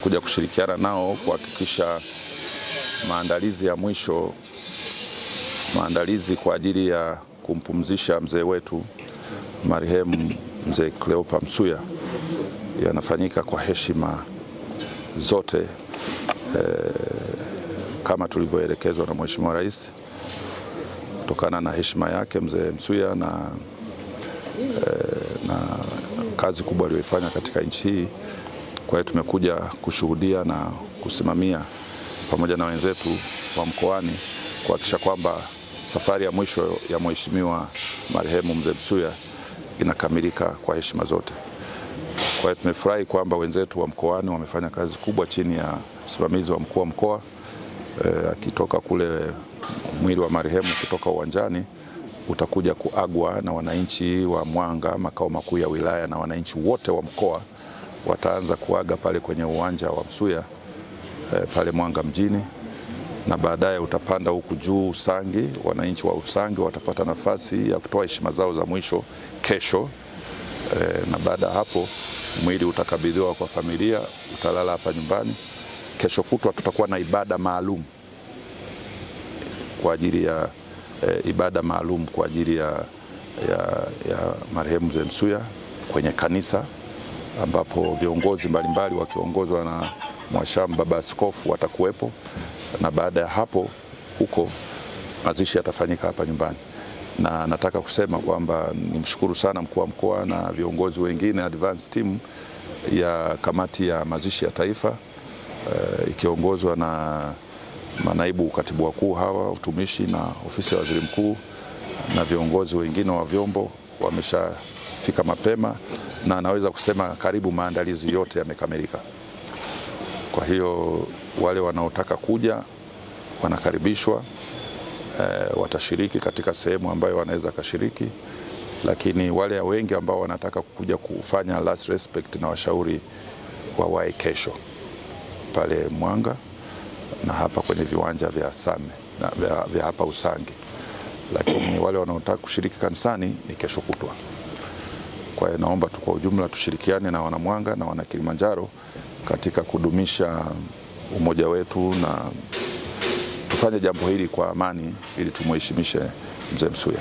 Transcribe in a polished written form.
kuja kushirikiana nao kuhakikisha maandalizi ya mwisho, maandalizi kwa ajili ya kumpumzisha mzee wetu marehemu mzee Cleopa Msuya yanafanyika kwa heshima zote kama tulivyoelekezwa na Mheshimiwa Rais, kutokana na heshima yake mzee Msuya na kazi kubwa aliyoifanya katika nchi hii. Kwa hiyo tumekuja kushuhudia na kusimamia pamoja na wenzetu wa mkoani kuhakikisha kwamba safari ya mwisho ya Mheshimiwa marehemu mzee Msuya inakamilika kwa heshima zote. Kwa hiyo tumefurahi kwamba wenzetu wa mkoani wamefanya kazi kubwa chini ya usimamizi wa mkuu wa mkoa, akitoka kule mwili wa marehemu kutoka uwanjani utakuja kuagwa na wananchi wa Mwanga, makao makuu ya wilaya, na wananchi wote wa mkoa wataanza kuaga pale kwenye uwanja wa Msuya pale Mwanga mjini, na baadaye utapanda huku juu Usangi. Wananchi wa Usangi watapata nafasi ya kutoa heshima zao za mwisho kesho, na baada hapo mwili utakabidhiwa kwa familia, utalala hapa nyumbani. Kesho kutwa tutakuwa na ibada maalum kwa ajili ya kwa ajili ya marehemu mzee Msuya kwenye kanisa, ambapo viongozi mbalimbali wakiongozwa na Mwashamu Baba Askofu watakuwepo, na baada ya hapo huko mazishi yatafanyika hapa nyumbani. Na nataka kusema kwamba nimshukuru sana mkuu wa mkoa na viongozi wengine advance team ya kamati ya mazishi ya taifa ikiongozwa na manaibu katibu wakuu hawa utumishi na ofisi ya waziri mkuu na viongozi wengine wa vyombo wameshafika mapema, na naweza kusema karibu maandalizi yote yamekamilika. Kwa hiyo wale wanaotaka kuja wanakaribishwa, watashiriki katika sehemu ambayo wanaweza kashiriki, lakini wale wengi ambao wanataka kuja kufanya last respect na washauri wawahi kesho pale Mwanga na hapa kwenye viwanja vya Same na vya hapa Usangi, lakini wale wanaotaka kushiriki kanisani ni kesho kutwa. Kwa hiyo naomba tu kwa ujumla tushirikiane na wana Mwanga na wana Kilimanjaro katika kudumisha umoja wetu na tufanye jambo hili kwa amani ili tumheshimishe mzee Msuya.